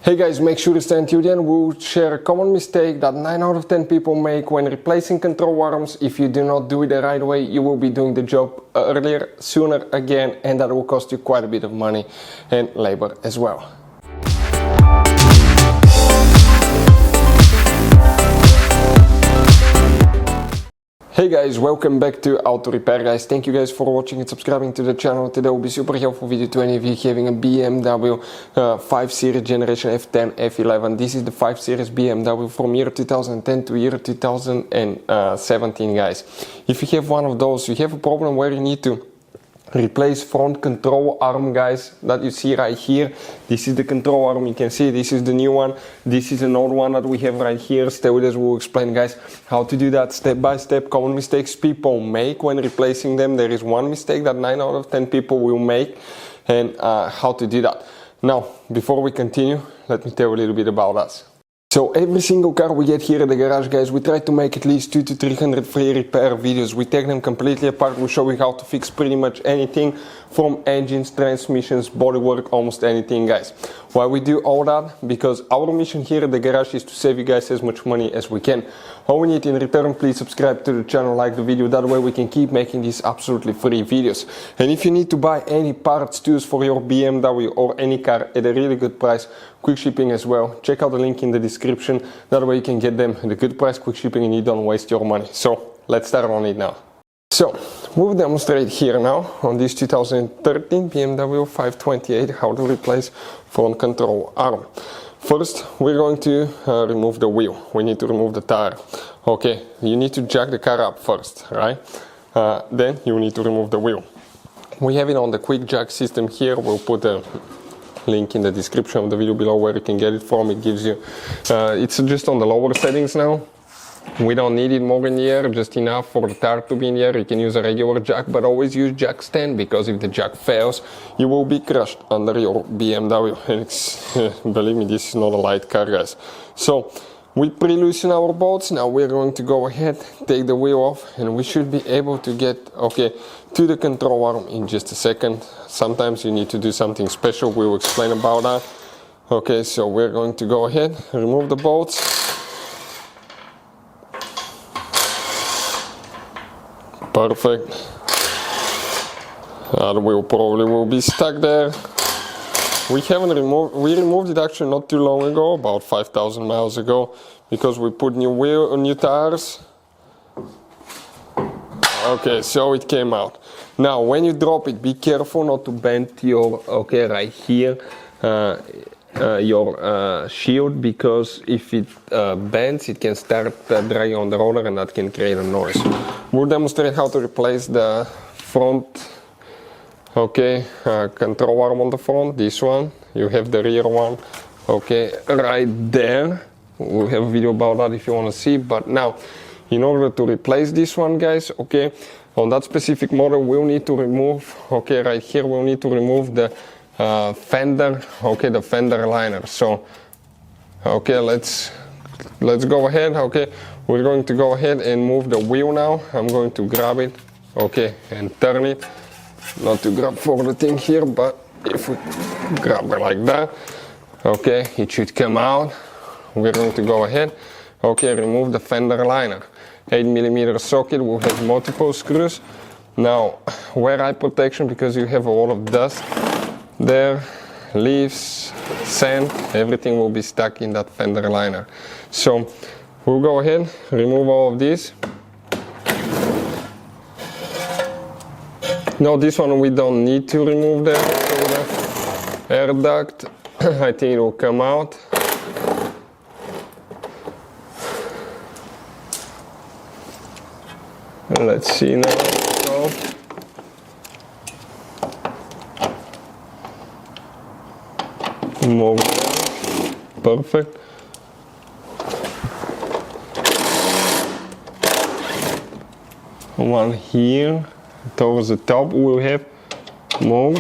Hey guys, make sure to stay until the end. We'll share a common mistake that 9 out of 10 people make when replacing control arms. If you do not do it the right way, you will be doing the job earlier, sooner again, and that will cost you quite a bit of money and labor as well. Hey guys, welcome back to Auto Repair guys. Thank you guys for watching and subscribing to the channel. Today will be super helpful video to any of you having a BMW 5 Series Generation F10 F11. This is the 5 Series BMW from year 2010 to year 2017 guys. If you have one of those, you have a problem where you need to replace front control arm guys that you see right here. This is the control arm, you can see this is the new one. This is an old one that we have right here. Stay with us, we'll explain guys how to do that step by step. Common mistakes people make when replacing them. There is one mistake that 9 out of 10 people will make, and how to do that. Now before we continue, let me tell you a little bit about us. So every single car we get here at the garage guys, we try to make at least 200 to 300 free repair videos. We take them completely apart, we show you how to fix pretty much anything from engines, transmissions, bodywork, almost anything guys. Why we do all that? Because our mission here at the garage is to save you guys as much money as we can. All we need in return, please subscribe to the channel, like the video, that way we can keep making these absolutely free videos. And if you need to buy any parts, tools for your BMW or any car at a really good price, quick shipping as well, check out the link in the description, that way you can get them at a good price, quick shipping, and you don't waste your money. So let's start on it now. So we'll demonstrate here now on this 2013 BMW 528 how to replace front control arm. First we're going to remove the wheel. We need to remove the tire. Okay, you need to jack the car up first, right? Then you need to remove the wheel. We have it on the quick jack system here. We'll put a link in the description of the video below where you can get it from. It gives you it's just on the lower settings now. We don't need it more in the air, just enough for the tire to be in the air. You can use a regular jack, but always use jack stand, because if the jack fails, you will be crushed under your BMW. And it's, believe me, this is not a light car guys. So we pre-loosen our bolts. Now we're going to go ahead, take the wheel off, and we should be able to get to the control arm in just a second. Sometimes you need to do something special, we'll explain about that. Okay, so we're going to go ahead, remove the bolts. Perfect. The wheel probably will be stuck there. We removed it actually not too long ago, about 5,000 miles ago, because we put new tires. Okay, so it came out. Now when you drop it, be careful not to bend your, right here, your shield, because if it bends, it can start dragging on the roller, and that can create a noise. We'll demonstrate how to replace the front control arm on the front. This one, you have the rear one right there. We'll have a video about that if you want to see. But now in order to replace this one guys, on that specific model we'll need to remove, right here we'll need to remove the fender, the fender liner. So let's go ahead. We're going to go ahead and move the wheel now. I'm going to grab it, and turn it. Not to grab for the thing here, but if we grab it like that, it should come out. We're going to go ahead, remove the fender liner. 8mm socket will have multiple screws. Now wear eye protection, because you have a lot of dust there, leaves, sand, everything will be stuck in that fender liner. So we'll go ahead, remove all of these. No, this one we don't need to remove the air duct. I think it will come out. Let's see now. More. Perfect. One here towards the top we'll have more.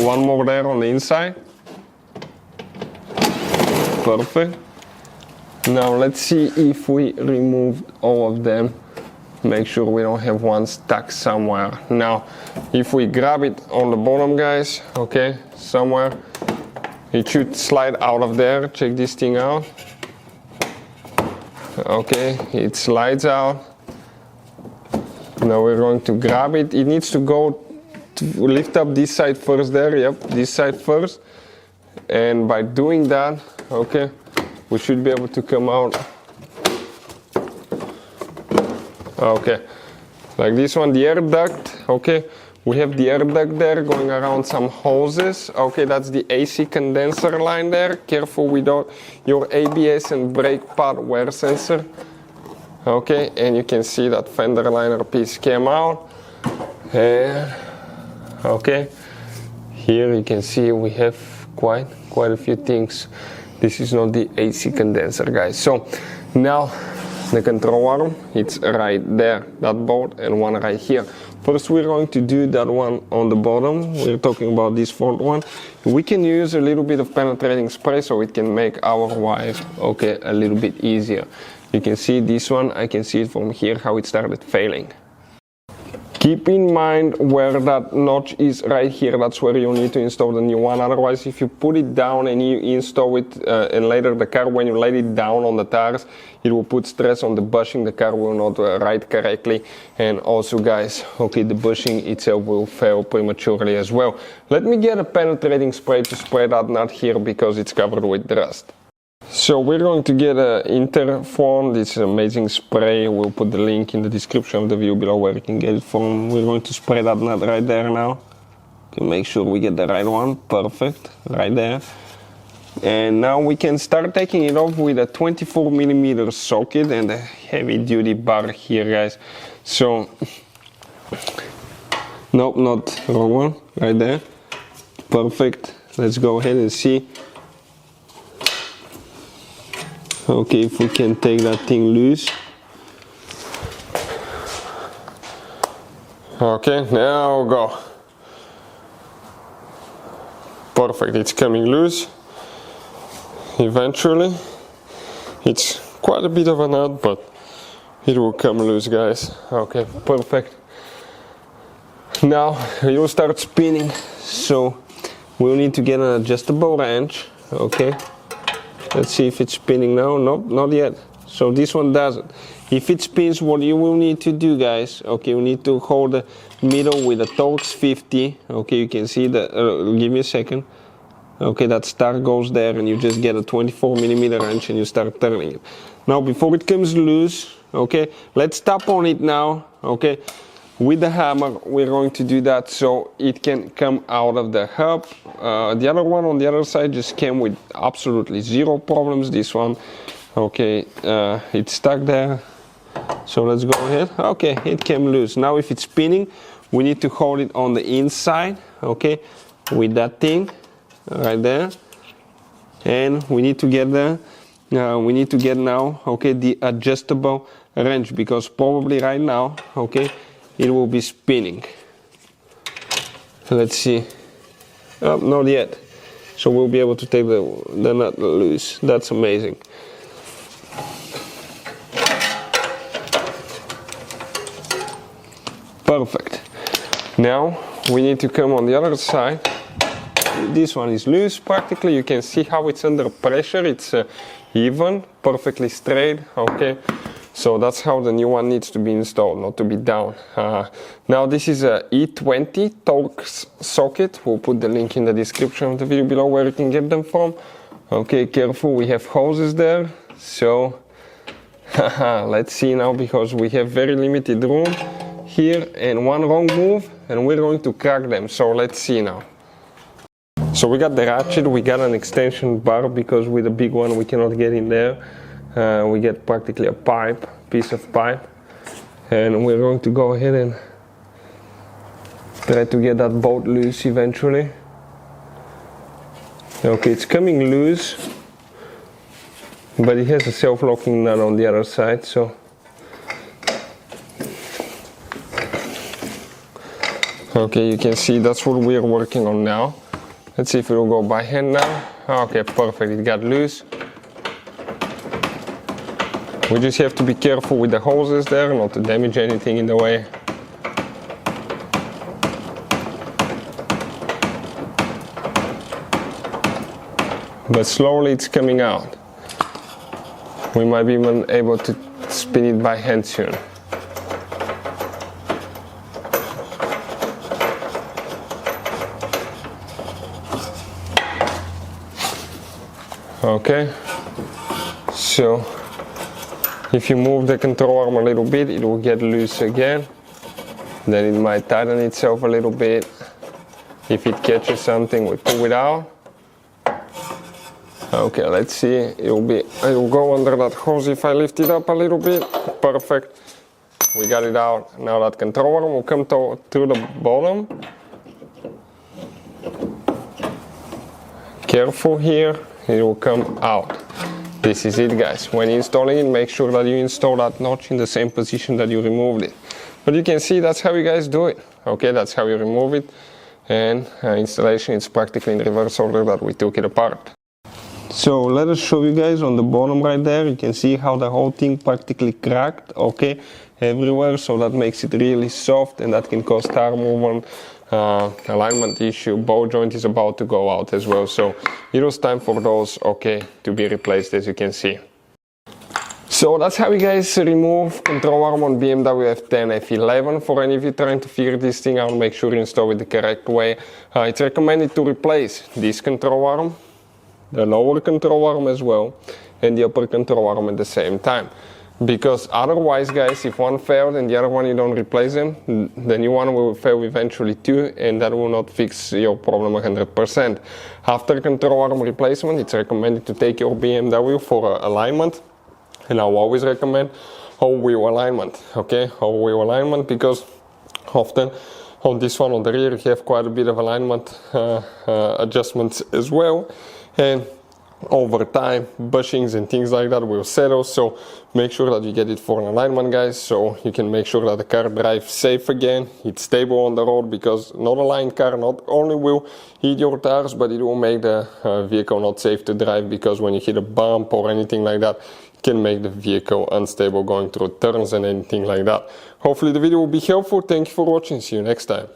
One more there on the inside. Perfect. Now let's see if we removed all of them. Make sure we don't have one stuck somewhere. Now if we grab it on the bottom guys, somewhere, it should slide out of there. Check this thing out. Okay, it slides out. Now we're going to grab it. It needs to go to lift up this side first there. Yep, this side first. And by doing that, okay, we should be able to come out. Okay, like this one, the air duct. Okay, we have the air duct there going around some hoses. Okay, that's the AC condenser line there. Careful without your ABS and brake pad wear sensor. Okay, and you can see that fender liner piece came out. And okay, here you can see we have quite a few things. This is not the AC condenser, guys. So now the control arm, it's right there, that bolt, and one right here. First we're going to do that one on the bottom. We're talking about this front one. We can use a little bit of penetrating spray so it can make our wipe, okay, a little bit easier. You can see this one, I can see it from here how it started failing. Keep in mind where that notch is right here, that's where you need to install the new one. Otherwise, if you put it down and you install it and later the car, when you lay it down on the tires, it will put stress on the bushing, the car will not ride correctly. And also guys, okay, the bushing itself will fail prematurely as well. Let me get a penetrating spray to spray that nut here because it's covered with rust. So we're going to get an Interform, this amazing spray. We'll put the link in the description of the video below where you can get it from. We're going to spray that nut right there now. Okay, make sure we get the right one, perfect, right there. And now we can start taking it off with a 24mm socket and a heavy duty bar here, guys. So, nope, not wrong one, right there, perfect. Let's go ahead and see. Okay, if we can take that thing loose. Okay, now go. Perfect, it's coming loose. Eventually. It's quite a bit of a nut, but it will come loose, guys. Okay, perfect. Now you'll start spinning, so we'll need to get an adjustable wrench. Okay. Let's see if it's spinning now. Nope, not yet. So this one doesn't. If it spins, what you will need to do, guys, okay, you need to hold the middle with a Torx 50. Okay, you can see that. Give me a second. Okay, that star goes there, and you just get a 24mm wrench and you start turning it. Now, before it comes loose, okay, let's tap on it now. Okay, with the hammer, we're going to do that so it can come out of the hub. The other one on the other side just came with absolutely zero problems. This one, okay, it's stuck there. So let's go ahead. Okay, it came loose. Now if it's spinning, we need to hold it on the inside, okay, with that thing right there. And we need to get there. We need to get now, okay, the adjustable wrench, because probably right now, okay, it will be spinning. Let's see. Oh, not yet. So we'll be able to take the nut loose. That's amazing. Perfect. Now we need to come on the other side. This one is loose practically. You can see how it's under pressure. It's even, perfectly straight. Okay. So that's how the new one needs to be installed, not to be down. Now this is a E20 Torx socket. We'll put the link in the description of the video below where you can get them from. Okay, careful, we have hoses there. So, let's see now, because we have very limited room here, and one wrong move and we're going to crack them. So let's see now. So we got the ratchet, we got an extension bar, because with the big one we cannot get in there. We get practically a piece of pipe, and we're going to go ahead and try to get that bolt loose eventually. Okay, it's coming loose, but it has a self-locking nut on the other side, so okay, you can see that's what we're working on now. Let's see if it will go by hand now. Okay, perfect, it got loose. We just have to be careful with the hoses there, not to damage anything in the way. but slowly it's coming out. We might be even able to spin it by hand soon. Okay, so if you move the control arm a little bit, it will get loose again. Then it might tighten itself a little bit. If it catches something, we pull it out. Okay, let's see. It will go under that hose if I lift it up a little bit. Perfect. We got it out. Now that control arm will come through the bottom. Careful here. It will come out. This is it, guys. When installing it, make sure that you install that notch in the same position that you removed it. But you can see that's how you guys do it. Okay, that's how you remove it. And installation is practically in reverse order that we took it apart. So let us show you guys on the bottom right there. You can see how the whole thing practically cracked, okay, everywhere. So that makes it really soft, and that can cause tire movement, alignment issue. Ball joint is about to go out as well. So it was time for those, okay, to be replaced, as you can see. So that's how you guys remove control arm on BMW F10 F11. For any of you trying to figure this thing out, make sure you install it the correct way. It's recommended to replace this control arm, the lower control arm as well, and the upper control arm at the same time. Because otherwise, guys, if one failed and the other one you don't replace them, the new one will fail eventually too, and that will not fix your problem 100%. After control arm replacement, it's recommended to take your BMW for alignment. And I always recommend whole wheel alignment, okay? Whole wheel alignment, because often on this one on the rear you have quite a bit of alignment adjustments as well. And over time, bushings and things like that will settle, so make sure that you get it for an alignment, guys, so you can make sure that the car drives safe again, it's stable on the road, because not aligned car not only will hit your tires, but it will make the vehicle not safe to drive, because when you hit a bump or anything like that, it can make the vehicle unstable going through turns and anything like that. Hopefully the video will be helpful. Thank you for watching. See you next time.